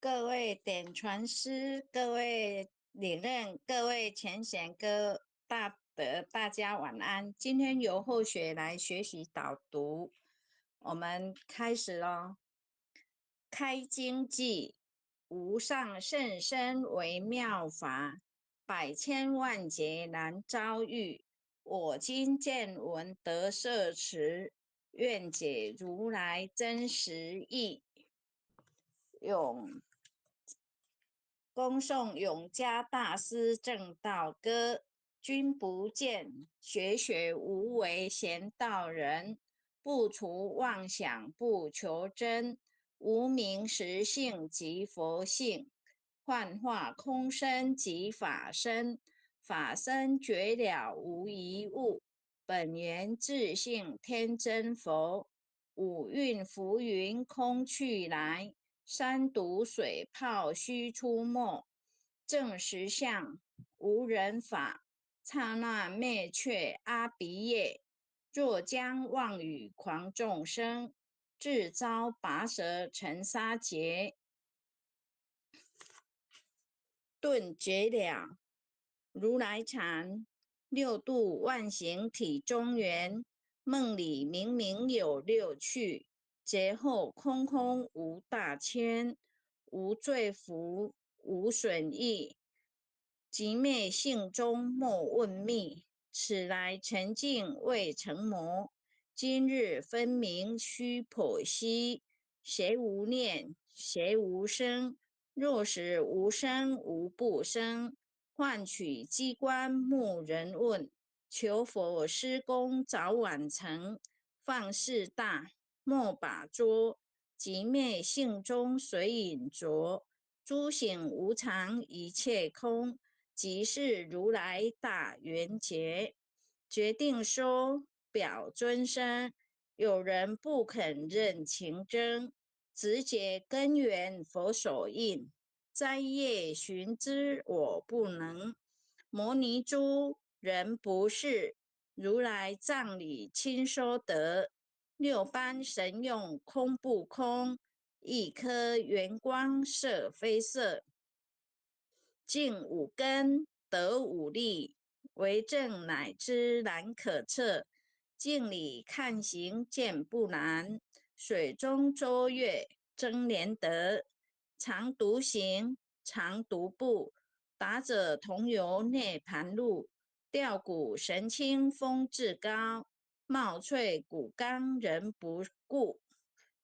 各位点传师、各位领任、各位前贤、大家晚安。今天由后学来学习导读，我们开始喽。开经记，无上甚深微妙法，百千万劫难遭遇。我今见闻得摄持，愿解如来真实义。永恭送永嘉大师正道歌，君不见，学学无为贤道人，不除妄想不求真，无名实性即佛性，幻化空身即法身，法身绝了无一物，本源自性天真佛，五蕴浮云空去来。三毒水泡须出没，正实相无人法，刹那灭却阿鼻业。若将妄语狂众生，自遭拔舌成沙劫，顿绝了。如来禅，六度万行体中圆，梦里明明有六趣，劫后空空无大千，无罪福，无损益，即灭性中莫问密。此来沉静未成魔，今日分明须剖析。谁无念，谁无生？若是无生无不生，换取机关木人问，求佛施功早晚成。放事大，莫把捉，即灭性中随隐着。诸行无常，一切空，即是如来大圆觉。决定说表尊生，有人不肯认情真，直解根源佛所应。摘叶寻之我不能，摩尼珠人不是，如来藏里亲说得。六般神用空不空，一颗圆光色非色。净五根得五力，为正乃知难可测。镜里看行见不难，水中周月争莲德。常独行，常独步，达者同游涅盘路。吊骨神清风至高，貌翠骨刚人不顾。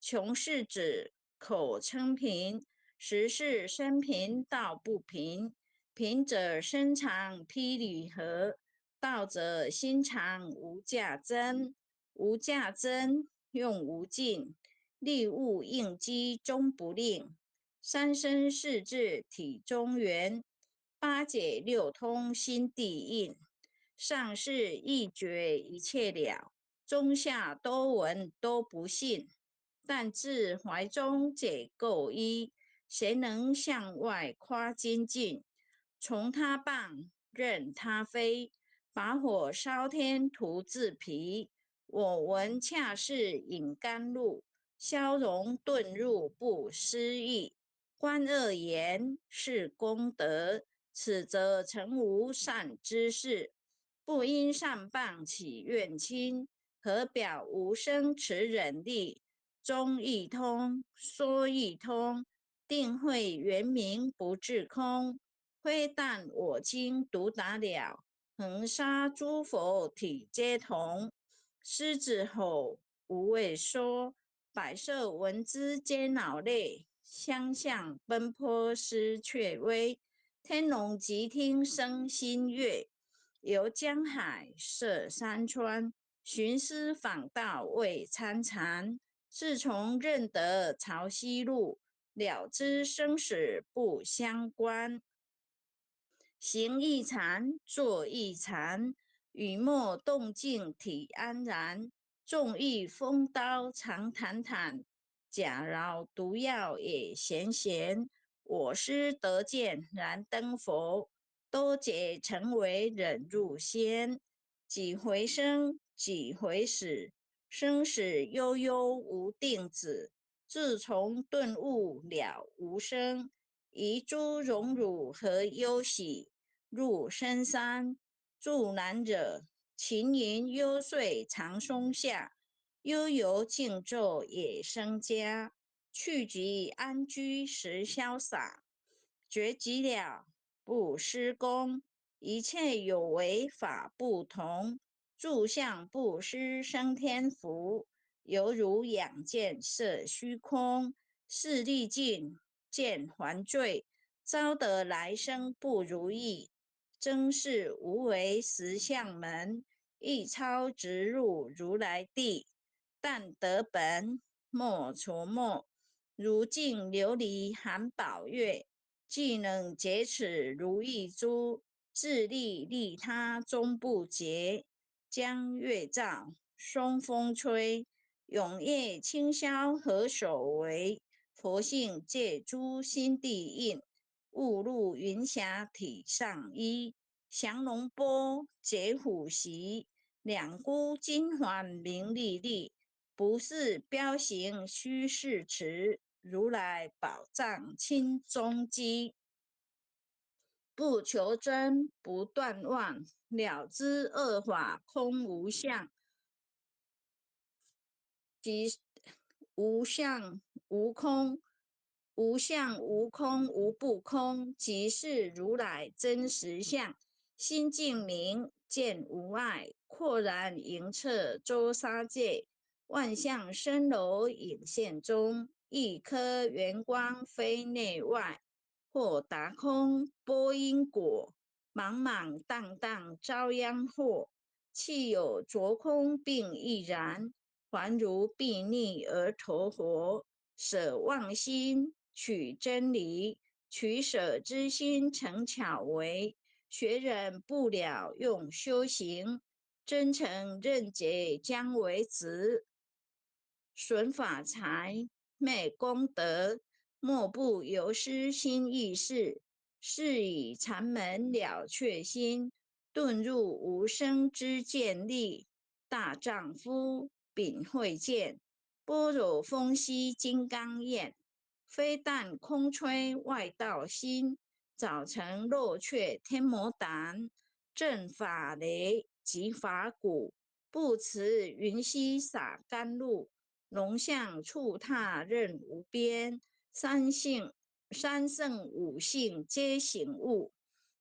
穷是指口称贫，实是生贫道不贫。贫者身长披履合，道者心长无价珍。无价珍，用无尽，利物应机终不令。三生四智体中圆，八解六通心地应。上士一觉一切了，中下多闻都不信。但自怀中解垢衣，谁能向外夸精进？从他棒，任他飞，把火烧天徒自疲。我闻恰是饮甘露，消融遁入不思议。观恶言是功德，此则成无善之事。不因善谤起怨亲，何表无生持忍力？中一通，说一通，定会圆明不至空。非但我今独达了，恒沙诸佛体皆同。狮子吼无畏说，百兽闻之皆脑裂。相向奔波失却微，天龙即听生心悦。游江海，涉山川，寻思访道未参禅。自从认得潮汐路，了知生死不相关。行一禅，坐一禅，雨墨动静体安然。纵欲风刀常坦坦，假饶毒药也咸咸。我师得见燃灯佛，多劫成为忍辱仙。几回生，几回死，生死悠悠无定止。自从顿悟了无生，遗诸荣辱和忧喜，入深山，住难惹。秦吟幽邃长松下，悠游静坐野生家。去即安居时潇洒，绝即了不施功。一切有为法不同，住相不施生天福。犹如仰见色虚空，视力尽见还罪，招得来生不如意。真是无为实相门，一超直入如来地。但得本莫除末，如镜琉璃含宝月。既能解此如意珠，自利利他终不竭。江月照，松风吹，永夜清宵何所为？佛性借诸心地印，误入云霞体上衣。降龙波，解虎袭，两股金环明历历。不是标行虚是词，如来宝藏清中基。不求真，不断妄，了知二法空无相。即无相无空，无相无空无不空，即是如来真实相。心净明，见无碍，豁然迎彻周沙界。万象生柔影现中，一颗圆光非内外。或达空波因果，茫茫荡荡遭殃祸。气有着空并亦然，还如睥睨而投活。舍妄心取真理，取舍之心成巧为。学人不了用修行，真诚认解将为值。损法财，昧功德，莫不由失心意识。是以禅门了却心，遁入无生之见力。大丈夫秉慧见，般若风息金刚焰。非但空吹外道心，早成落却天魔胆。正法雷即法鼓，不辞云溪洒甘露。龙象触踏任无边，三圣五性皆醒悟。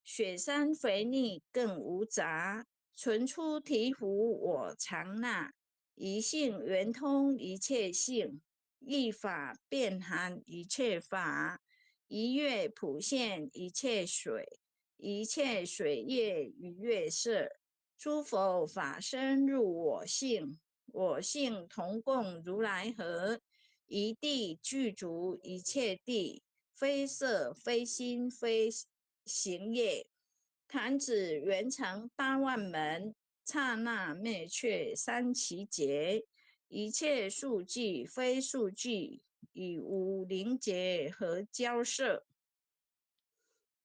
雪山肥腻更无杂，存出醍醐我常纳。一性圆通一切性，一法遍含一切法。一月普现一切水，一切水液与月色。诸佛法身入我性，我性同共如来河。一地具足一切地，非色非心非行业。弹指圆成八万门，刹那灭却三奇劫。一切数据非数据，以无灵劫和交涉。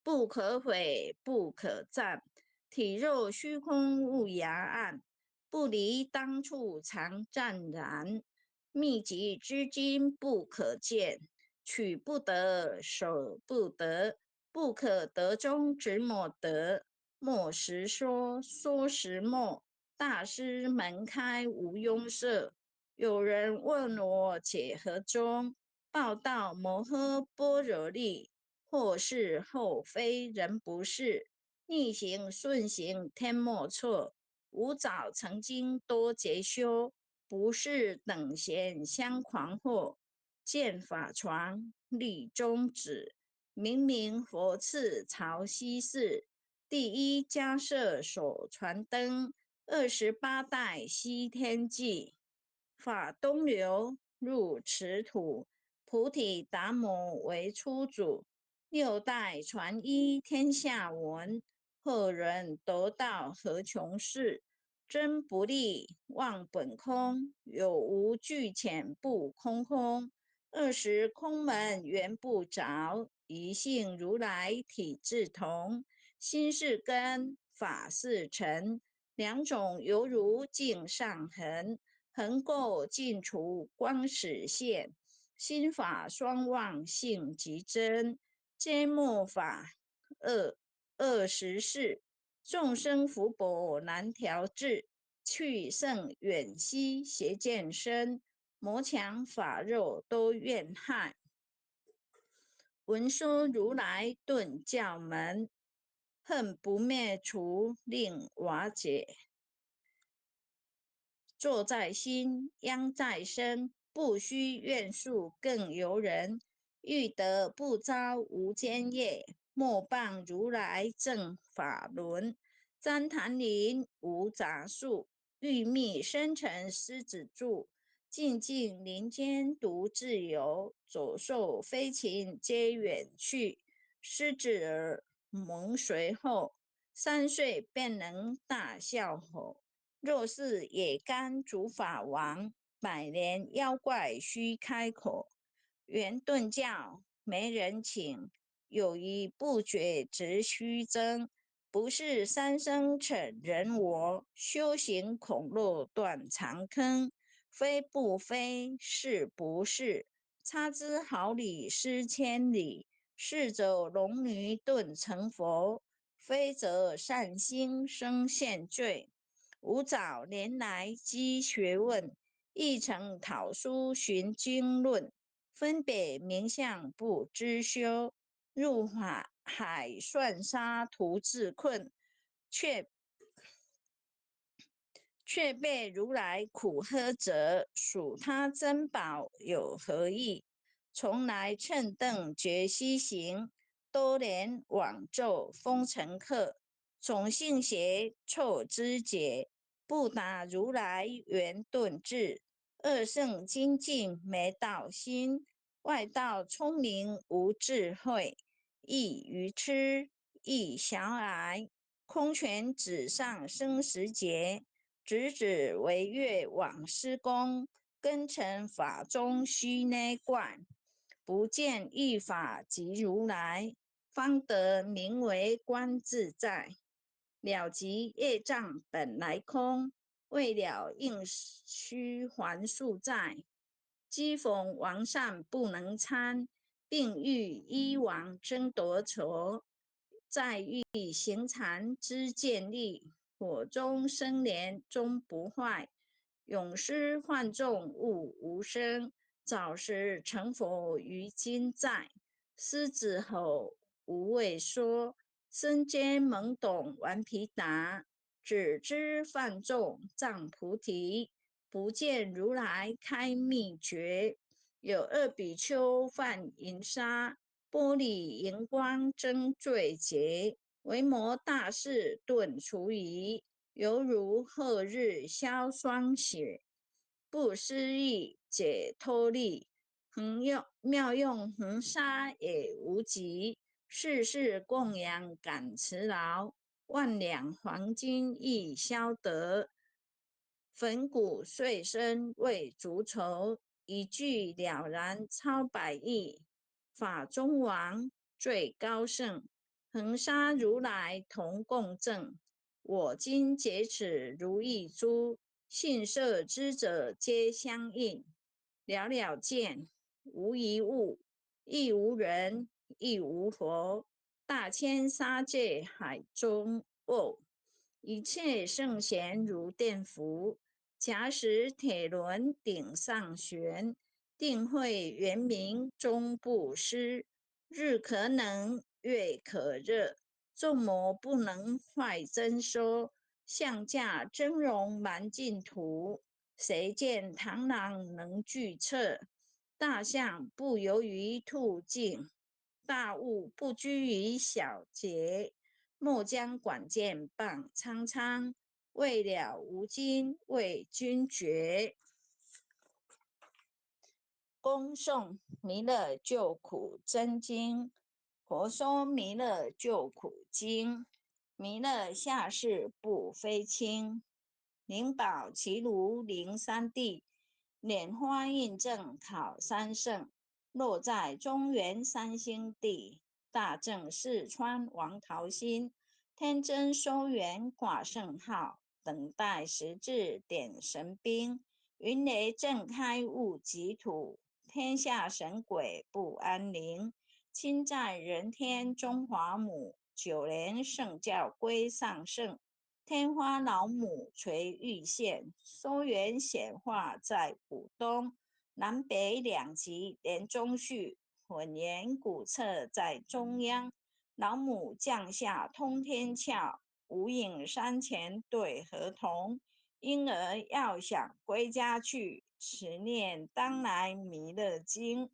不可毁，不可占。体肉虚空无涯岸，不离当处常湛然。秘籍之经不可见，取不得，守不得。不可得中，只莫得。莫实说，说实莫。大师门开无庸涉。有人问我解何中？报道摩诃般若力。或是后非人不是，逆行顺行天莫测。吾早曾经多劫修，不是等闲相狂惑。见法传立宗旨，明明佛赐潮汐寺。第一迦摄所传灯，28代西天记。法东流入池土，菩提达摩为初祖。六代传一天下闻，后人得道何穷事。真不立忘本空，有无俱浅不空空。20空门缘不着，一性如来体自同。心是根，法是尘，两种犹如镜上痕。痕垢尽除光始现，心法双旺，性极真，皆末法24，众生福薄难调治，去甚远兮邪见深，魔强法弱都怨害。闻说如来顿教门，恨不灭除令瓦解。坐在心，殃在身，不须怨诉更尤人。欲得不遭无间业，莫谤如来正法轮。旃檀林无杂树，欲觅深沉狮子住。静静林间独自游，走兽飞禽皆远去。狮子儿蒙随后，3岁便能大笑吼。若是也甘主法王，100年妖怪须开口。圆顿教没人请，有余不觉直须争。不是三生逞人我，修行恐落断肠坑。非不非，是不是？差之毫厘失千里。是则龙女顿成佛，非则善心生现罪。吾早年来积学问，亦曾讨书寻经论，分别名相不知修，入海算沙徒自困，却被如来苦呵责，数他珍宝有何益？从来乘凳觉西行，多年往奏风尘客。种性邪臭枝节，不达如来圆顿智。二圣精进没道心，外道聪明无智慧。亦愚痴，亦小矮，空拳指上生死劫。直指为月往施功，根尘法中须内观。不见一法即如来，方得名为观自在。了即业障本来空，为了应须还宿债。讥讽王善不能参，并欲依王争夺筹。再欲行禅之见力，火中生莲终不坏。永失幻众悟无生，早时成佛于今在。狮子吼无畏说，身兼懵懂顽皮达。只知犯众障菩提，不见如来开秘诀。有2比丘犯淫杀，玻璃荧光争罪劫。维摩大士顿除疑，犹如赫日消霜雪。不思议解脱力，妙用恒沙也无极。世事供养感慈劳，万两黄金亦消得。粉骨碎身为足筹，一句了然超百亿。法中王最高圣，恒沙如来同共振。我今解此如意珠，信受之者皆相应。了了见，无一物，亦无人，亦无佛。大千沙界海中卧，一切圣贤如电伏。假使铁轮顶上悬，定会圆明终不失。日可冷，月可热，众魔不能坏真说。象驾真容满净土，谁见螳螂能拒测？大象不游于兔径，大悟不居于小节。莫将管见谤苍苍，未了无今为君绝。恭诵弥勒救苦真经。佛说弥勒救苦经，弥勒下世不非轻。灵宝齐如灵三地，拈花印证考三圣。落在中原三星地，大正四川王桃心。天真收元挂圣号，等待时至点神兵。云雷震开悟极土，天下神鬼不安宁。亲在人天中华母，9年圣教归上圣。天花老母垂玉县，收元显化在古东。南北两极连中序，混言古策在中央。老母降下通天窍，无影山前对河童。婴儿要想归家去，持念当来弥勒经。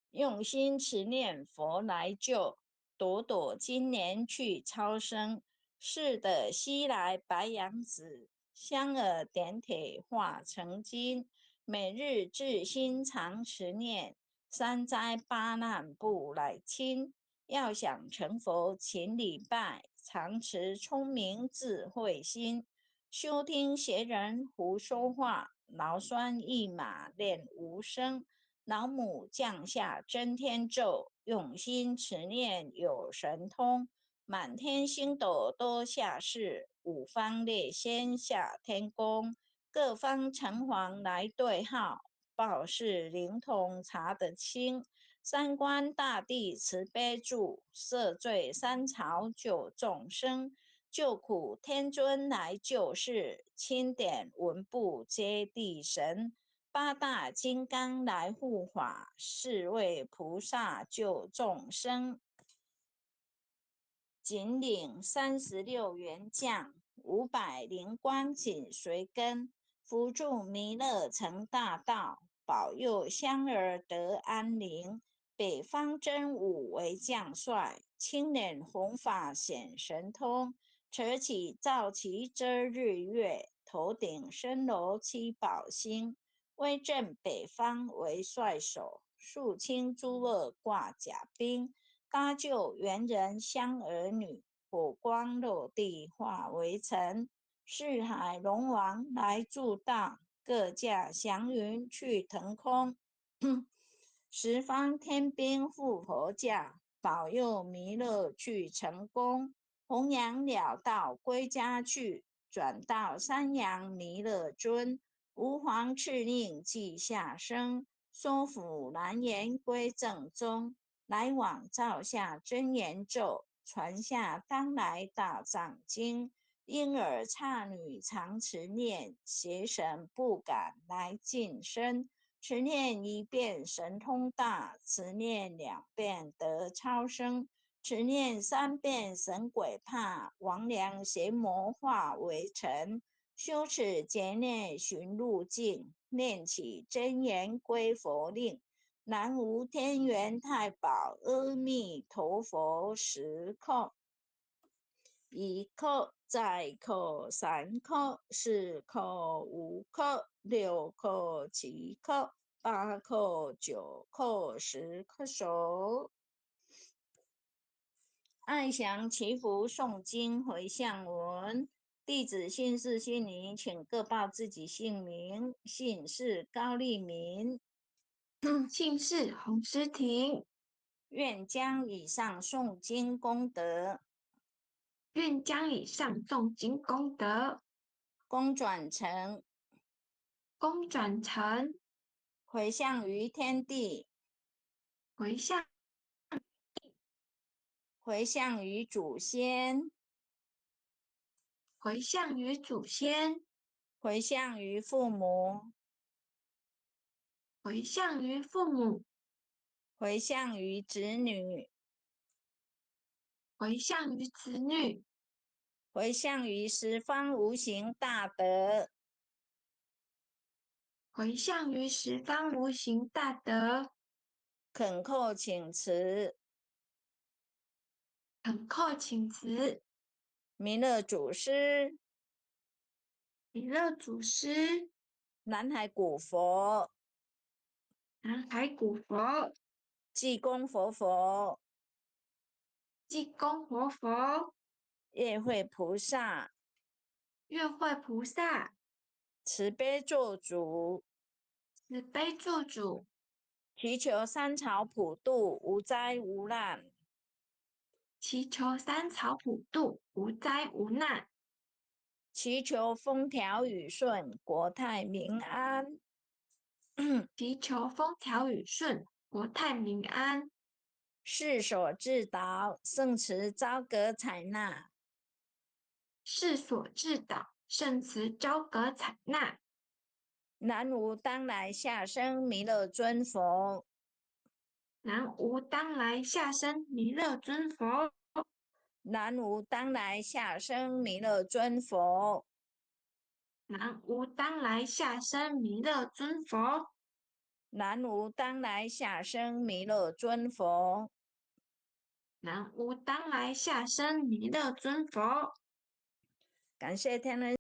用心持念佛来救，朵朵今年去超生。是的西来白羊子，香耳点铁化成金。每日至心常持念，三灾八难不来侵。要想成佛勤礼拜，常持聪明智慧心。休听邪人胡说话，劳酸一马练无声。老母降下真天咒，用心持念有神通。满天星斗多下世，五方列仙下天宫。各方城隍来对号，报事灵通查得清。三官大帝慈悲助，赦罪三朝救众生。救苦天尊来救世，钦点文部接地神。八大金刚来护法，四位菩萨救众生。紧领36员将，500灵官紧随跟。扶助弥勒成大道，保佑香儿得安宁。北方真武为将帅，青脸红发显神通。扯起皂旗遮日月，头顶深楼七宝星。威震北方为帅首，肃清诸恶挂甲兵。搭救猿人香儿女，火光落地化为尘。四海龙王来助道，各驾祥云去腾空。十方天兵护佛驾，保佑弥勒去成功。弘扬了道归家去，转到山阳弥勒尊。吾皇敕令记下生，说服难言归正宗。来往照下真言咒，传下当来大藏经。婴儿刹女常持念，邪神不敢来近身。持念1遍神通大，持念2遍得超生。持念3遍神鬼怕，魍魉邪魔化为尘。修持劫念寻路径，念起真言归佛令。南无天元太保阿弥陀佛10叩，1叩，再叩，3叩，4叩，5叩，6叩，7叩，8叩，9叩，10叩手。爱祥祈福诵经回向文。弟子姓氏姓名，请各报自己姓名。姓氏高丽民。姓氏洪诗婷，愿将以上诵经功德，愿将以上诵经功德，公转成公转成回向于天地，回向回向于祖先，回向于祖先，回向于父母，回向于父母，回向于子女，回向于子女，回向于十方无形大德。回向于十方无形大德。恳叩请辞，恳叩请辞，弥勒祖师，弥勒祖师，南海古佛，南海古佛，济公活佛，济公活佛，月慧菩萨，月慧菩萨，慈悲做主，慈悲做主，祈求三朝普渡，无灾无难。祈求三朝普渡，无灾无难。祈求风调雨顺，国泰民安。祈求风调雨顺，国泰民安。世所至导，圣慈昭格采纳。世所至导，圣慈昭格采纳。南无当来下生弥勒尊佛。南无当来下生弥勒尊佛。南无当来下生弥勒尊佛。南无当来下生弥勒尊佛。南无当来下生弥勒尊佛。南无当来下生弥勒尊佛。感谢天人